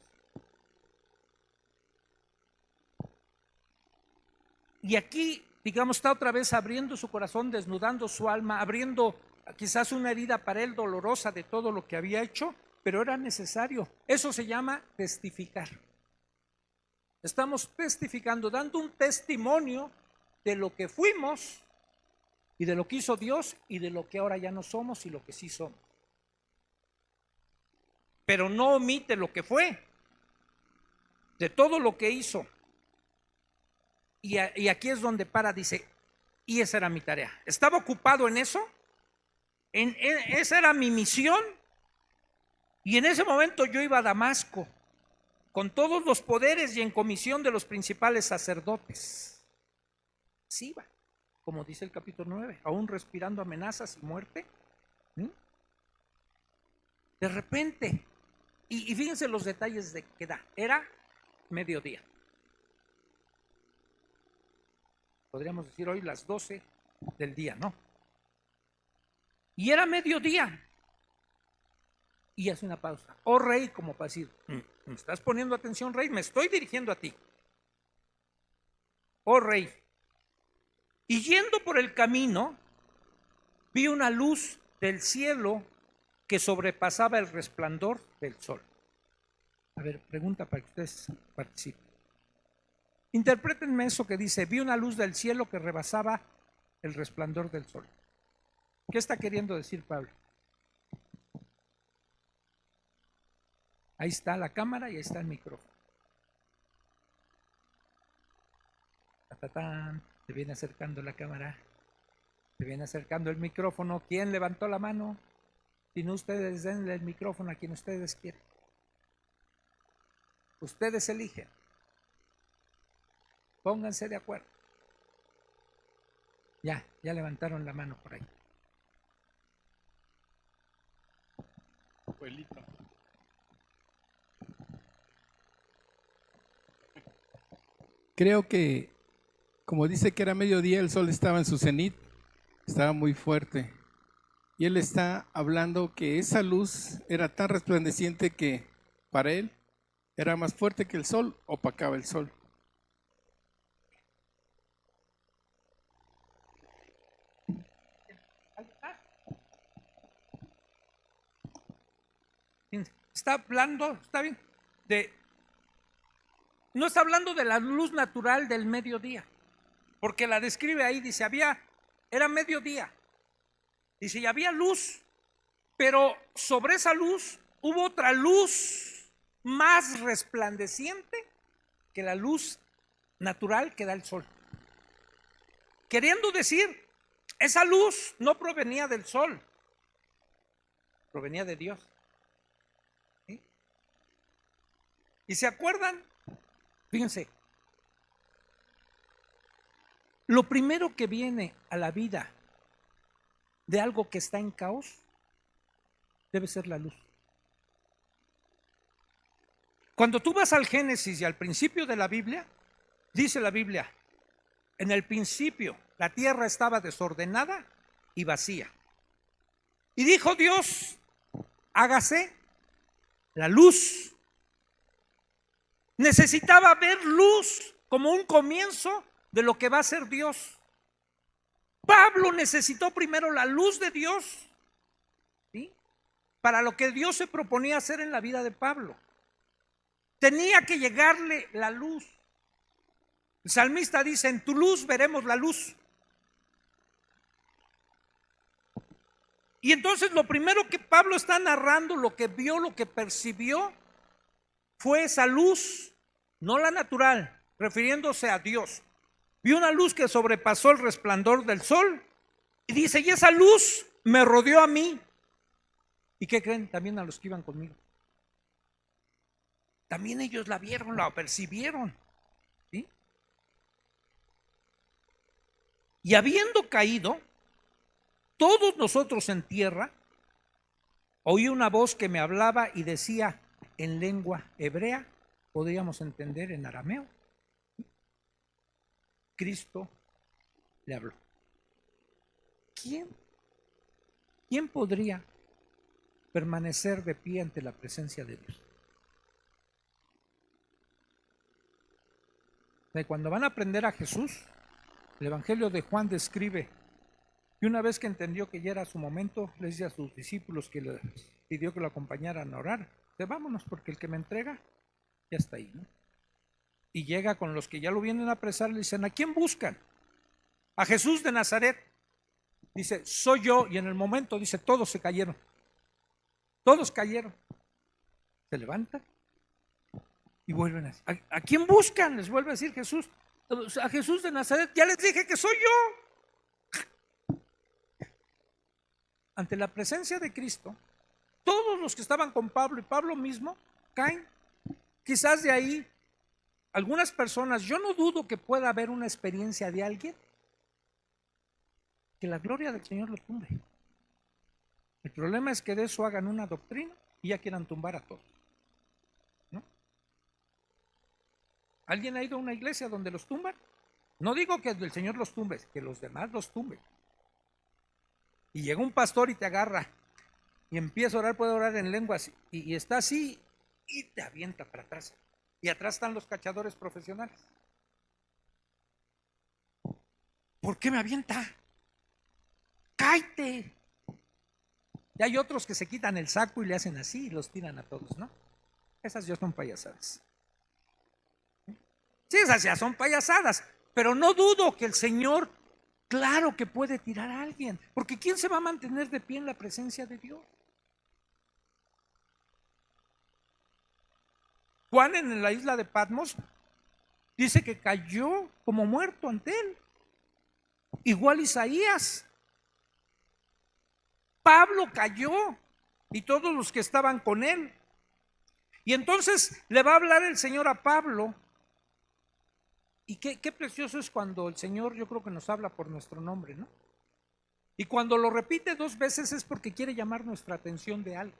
Y aquí, digamos, está otra vez abriendo su corazón, desnudando su alma, abriendo quizás una herida para él dolorosa de todo lo que había hecho, pero era necesario. Eso se llama testificar. Estamos testificando, dando un testimonio de lo que fuimos y de lo que hizo Dios y de lo que ahora ya no somos y lo que sí somos. Pero no omite lo que fue, de todo lo que hizo. Y aquí es donde para, dice, y esa era mi tarea. Estaba ocupado en eso, esa era mi misión. Y en ese momento yo iba a Damasco con todos los poderes y en comisión de los principales sacerdotes. Sí iba, como dice el capítulo 9, aún respirando amenazas y muerte. De repente, y fíjense los detalles de que da, era mediodía. Podríamos decir hoy las 12 del día, ¿no? Y era mediodía. Y hace una pausa. Oh rey, como para decir, ¿me estás poniendo atención, rey? Me estoy dirigiendo a ti. oh rey. Y yendo por el camino, vi una luz del cielo que sobrepasaba el resplandor del sol. A ver, pregunta para que ustedes participen. Interprétenme eso que dice, vi una luz del cielo que rebasaba el resplandor del sol. ¿Qué está queriendo decir Pablo? Ahí está la cámara y ahí está el micrófono. ¡Tatatán! Se viene acercando la cámara, se viene acercando el micrófono. ¿Quién levantó la mano? Si no, ustedes denle el micrófono a quien ustedes quieran. Ustedes eligen. Pónganse de acuerdo. Ya levantaron la mano por ahí. Abuelito. Creo que, como dice que era mediodía, el sol estaba en su cenit, estaba muy fuerte. Y él está hablando que esa luz era tan resplandeciente que para él era más fuerte que el sol, opacaba el sol. Está hablando, está bien, no está hablando de la luz natural del mediodía, porque la describe ahí, dice, era mediodía, dice, y había luz, pero sobre esa luz hubo otra luz más resplandeciente que la luz natural que da el sol. Queriendo decir, esa luz no provenía del sol, provenía de Dios. ¿Sí? ¿Y se acuerdan? Fíjense, lo primero que viene a la vida de algo que está en caos debe ser la luz. Cuando tú vas al Génesis y al principio de la Biblia, dice la Biblia, en el principio la tierra estaba desordenada y vacía. Y dijo Dios, hágase la luz. Necesitaba ver luz como un comienzo de lo que va a ser Dios. Pablo necesitó primero la luz de Dios, ¿sí?, para lo que Dios se proponía hacer en la vida de Pablo. Tenía que llegarle la luz. El salmista dice, en tu luz veremos la luz. Y entonces lo primero que Pablo está narrando, lo que vio, lo que percibió, fue esa luz, no la natural, refiriéndose a Dios. Vio una luz que sobrepasó el resplandor del sol y dice, y esa luz me rodeó a mí. ¿Y qué creen? También a los que iban conmigo. También ellos la vieron, la percibieron, ¿sí? Y habiendo caído, todos nosotros en tierra, oí una voz que me hablaba y decía en lengua hebrea, podríamos entender en arameo. Cristo le habló. ¿Quién podría permanecer de pie ante la presencia de Dios? Cuando van a aprender a Jesús, el Evangelio de Juan describe que una vez que entendió que ya era su momento, le dice a sus discípulos que le pidió que lo acompañaran a orar, dice, vámonos porque el que me entrega ya está ahí, ¿no? Y llega con los que ya lo vienen a apresar, le dicen, ¿a quién buscan? A Jesús de Nazaret. Dice, soy yo, y en el momento dice, todos se cayeron. Todos cayeron. Se levantan y vuelven a decir, ¿a quién buscan? Les vuelve a decir Jesús. A Jesús de Nazaret, ya les dije que soy yo. Ante la presencia de Cristo, todos los que estaban con Pablo y Pablo mismo caen. Quizás de ahí algunas personas, yo no dudo que pueda haber una experiencia de alguien que la gloria del Señor lo tumbe. El problema es que de eso hagan una doctrina y ya quieran tumbar a todos, ¿no? ¿Alguien ha ido a una iglesia donde los tumban? No digo que el Señor los tumbe, que los demás los tumben. Y llega un pastor y te agarra y empieza a orar, puede orar en lenguas y está así y te avienta para atrás. Y atrás están los cachadores profesionales. ¿por qué me avienta? ¡Cállate! Y hay otros que se quitan el saco y le hacen así y los tiran a todos, ¿no? Esas ya son payasadas. Sí, esas ya son payasadas, pero no dudo que el Señor, claro que puede tirar a alguien, porque ¿quién se va a mantener de pie en la presencia de Dios? Juan en la isla de Patmos dice que cayó como muerto ante él. Igual Isaías. Pablo cayó y todos los que estaban con él. Y entonces le va a hablar el Señor a Pablo. Y qué precioso es cuando el Señor, yo creo que nos habla por nuestro nombre, ¿no? Y cuando lo repite 2 veces es porque quiere llamar nuestra atención de algo.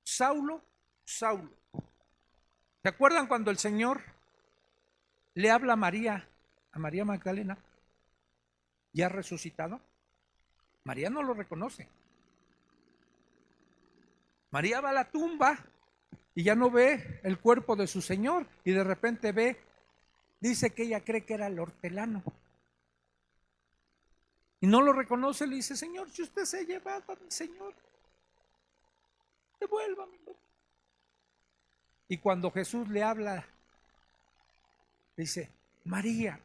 Saulo, Saulo. ¿Se acuerdan cuando el Señor le habla a María Magdalena, ya resucitado? María no lo reconoce. María va a la tumba y ya no ve el cuerpo de su Señor y de repente dice que ella cree que era el hortelano. Y no lo reconoce, le dice: Señor, si usted se ha llevado a mi Señor, devuélvamelo. Y cuando Jesús le habla, dice: María.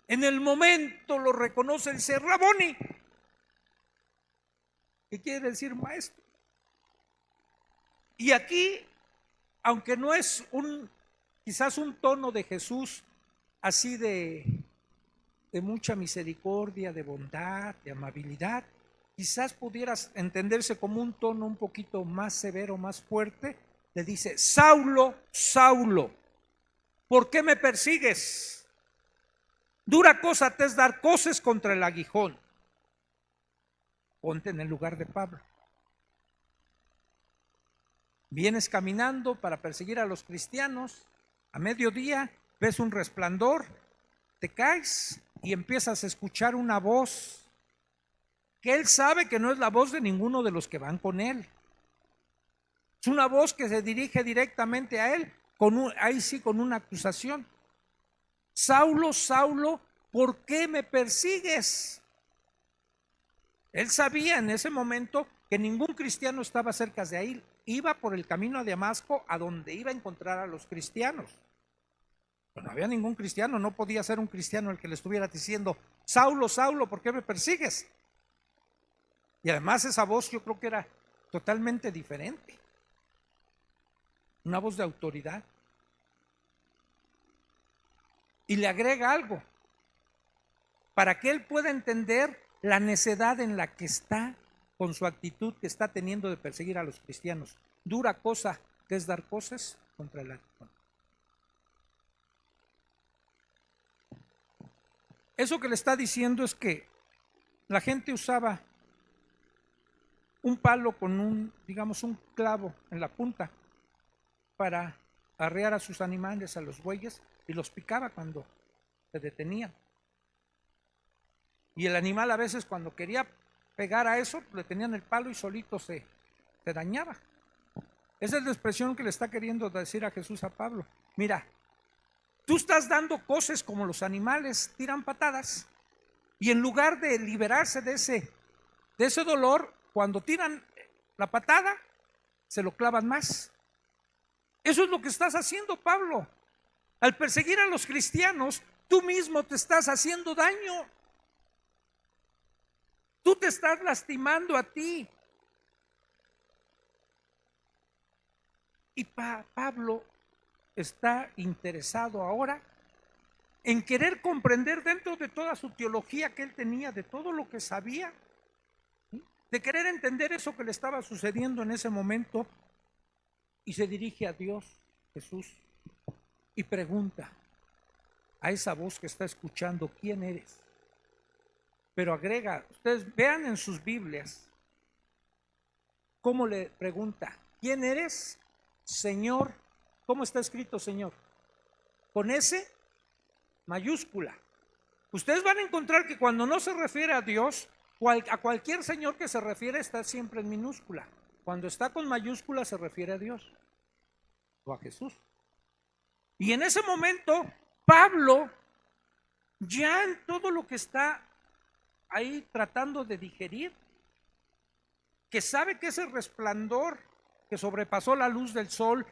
En el momento lo reconoce, dice: Raboni, que quiere decir maestro. Y aquí, aunque no es quizás un tono de Jesús así de mucha misericordia, de bondad, de amabilidad, quizás pudieras entenderse como un tono un poquito más severo, más fuerte. Le dice: Saulo, Saulo, ¿por qué me persigues? Dura cosa te es dar coces contra el aguijón. Ponte en el lugar de Pablo. Vienes caminando para perseguir a los cristianos, a mediodía ves un resplandor, te caes y empiezas a escuchar una voz que él sabe que no es la voz de ninguno de los que van con él. Es una voz que se dirige directamente a él, ahí sí con una acusación. Saulo, Saulo, ¿por qué me persigues? Él sabía en ese momento que ningún cristiano estaba cerca de ahí. Iba por el camino a Damasco, a donde iba a encontrar a los cristianos. Pero no había ningún cristiano, no podía ser un cristiano el que le estuviera diciendo: Saulo, Saulo, ¿por qué me persigues? Y además esa voz yo creo que era totalmente diferente. Una voz de autoridad. Y le agrega algo, para que él pueda entender la necedad en la que está, con su actitud que está teniendo de perseguir a los cristianos. Dura cosa que es dar cosas contra el aguijón. Eso que le está diciendo es que la gente usaba un palo con digamos un clavo en la punta para arrear a sus animales, a los bueyes, y los picaba cuando se detenían. Y el animal a veces cuando quería pegar a eso, le tenían el palo y solito se dañaba. Esa es la expresión que le está queriendo decir a Jesús a Pablo. Mira, tú estás dando cosas como los animales tiran patadas, y en lugar de liberarse de ese dolor, cuando tiran la patada, se lo clavan más. Eso es lo que estás haciendo, Pablo. Al perseguir a los cristianos, tú mismo te estás haciendo daño. Tú te estás lastimando a ti. Y Pablo está interesado ahora en querer comprender, dentro de toda su teología que él tenía, de todo lo que sabía, de querer entender eso que le estaba sucediendo en ese momento, y se dirige a Dios, Jesús, y pregunta a esa voz que está escuchando: ¿quién eres? Pero agrega, ustedes vean en sus Biblias cómo le pregunta: ¿quién eres, Señor? ¿Cómo está escrito Señor? Con S mayúscula. Ustedes van a encontrar que cuando no se refiere a Dios, a cualquier Señor que se refiere está siempre en minúscula. Cuando está con mayúscula se refiere a Dios o a Jesús. Y en ese momento Pablo ya en todo lo que está ahí tratando de digerir, que sabe que ese resplandor que sobrepasó la luz del sol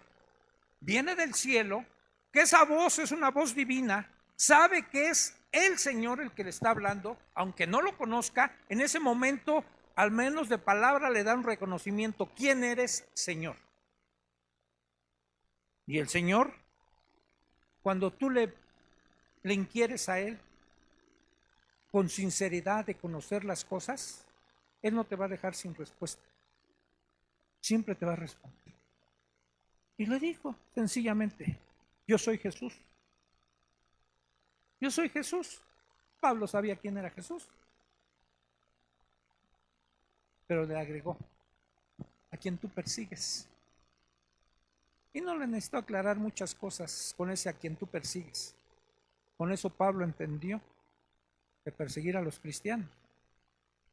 viene del cielo, que esa voz es una voz divina, sabe que es el Señor el que le está hablando, aunque no lo conozca, en ese momento, al menos de palabra, le da un reconocimiento. ¿Quién eres, Señor? Y el Señor, cuando tú le inquieres a Él con sinceridad de conocer las cosas, Él no te va a dejar sin respuesta. Siempre te va a responder. Y le dijo sencillamente, yo soy Jesús. Yo soy Jesús. Pablo sabía quién era Jesús, pero le agregó, a quien tú persigues. Y no le necesitó aclarar muchas cosas con ese a quien tú persigues. Con eso Pablo entendió que perseguir a los cristianos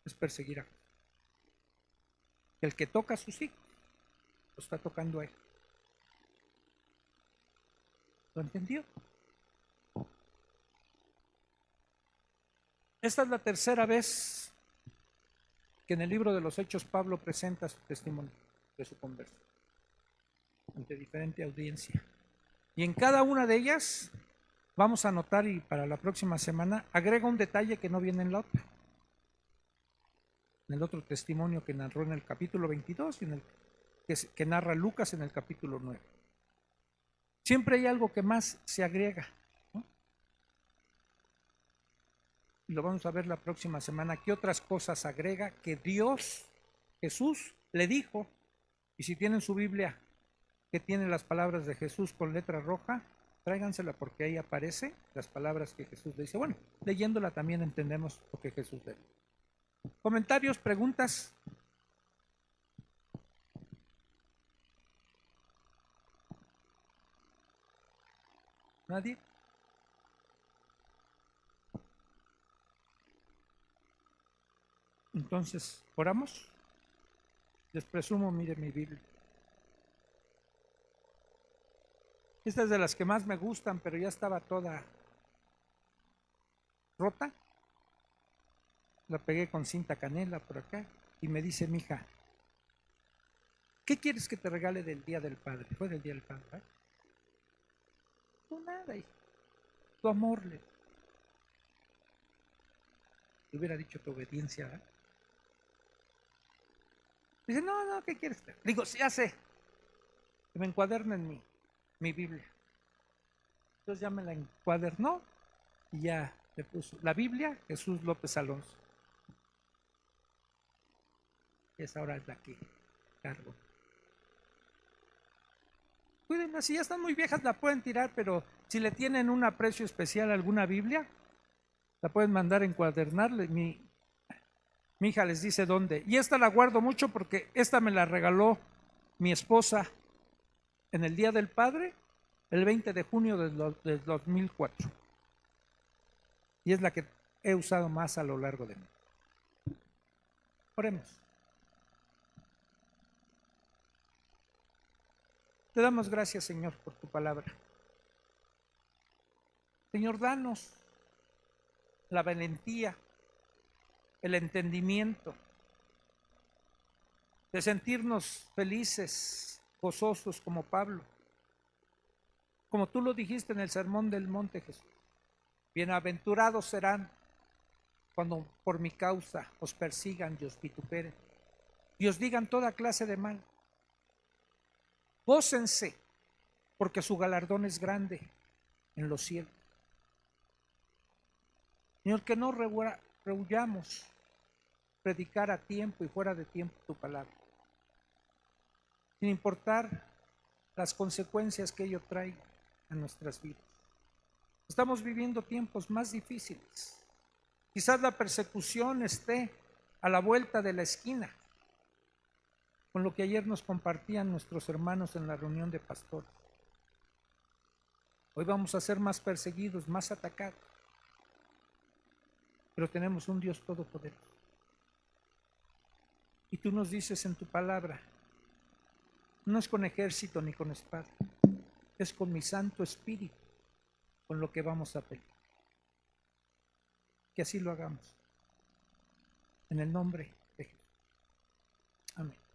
es perseguir a Jesús. El que toca a sus hijos, lo está tocando a él. ¿Lo entendió? Esta es la tercera vez que en el libro de los Hechos Pablo presenta su testimonio de su conversión ante diferente audiencia. Y en cada una de ellas vamos a notar, y para la próxima semana agrega un detalle que no viene en la otra. En el otro testimonio que narró en el capítulo 22 y en el que narra Lucas en el capítulo 9. Siempre hay algo que más se agrega, ¿no? Y lo vamos a ver la próxima semana. ¿Qué otras cosas agrega que Dios, Jesús, le dijo? Y si tienen su Biblia que tiene las palabras de Jesús con letra roja, tráigansela porque ahí aparece las palabras que Jesús le dice. Bueno, leyéndola también entendemos lo que Jesús le dijo. ¿Comentarios, preguntas? ¿Nadie? Entonces, ¿oramos? Les presumo, mire mi Biblia. Esta es de las que más me gustan, pero ya estaba toda rota. La pegué con cinta canela por acá y me dice mi hija, ¿qué quieres que te regale del Día del Padre? Fue del Día del Padre, ¿eh? No, nada, hija. Tu amor, le hubiera dicho tu obediencia, ¿verdad? Dice, no, ¿qué quieres? Digo, sí, ya sé, que me encuadernen mi Biblia. Entonces ya me la encuadernó y ya le puso la Biblia, Jesús López Alonso. Esa ahora es la que cargo. Cuídenla, si ya están muy viejas la pueden tirar, pero si le tienen un aprecio especial a alguna Biblia, la pueden mandar a encuadernarle. Mi hija les dice dónde. Y esta la guardo mucho porque esta me la regaló mi esposa en el Día del Padre, el 20 de junio del 2004. Y es la que he usado más a lo largo de mí. Oremos. Te damos gracias, Señor, por tu palabra. Señor, danos la valentía, el entendimiento de sentirnos felices, gozosos como Pablo. Como tú lo dijiste en el Sermón del Monte, Jesús. Bienaventurados serán cuando por mi causa os persigan y os vituperen y os digan toda clase de mal. Gócense, porque su galardón es grande en los cielos. Señor, que no rehuyamos predicar a tiempo y fuera de tiempo tu palabra, sin importar las consecuencias que ello trae a nuestras vidas. Estamos viviendo tiempos más difíciles. Quizás la persecución esté a la vuelta de la esquina, con lo que ayer nos compartían nuestros hermanos en la reunión de pastores. Hoy vamos a ser más perseguidos, más atacados, pero tenemos un Dios todopoderoso. Y tú nos dices en tu palabra, no es con ejército ni con espada, es con mi Santo Espíritu con lo que vamos a pelear. que así lo hagamos. En el nombre de Jesús. Amén.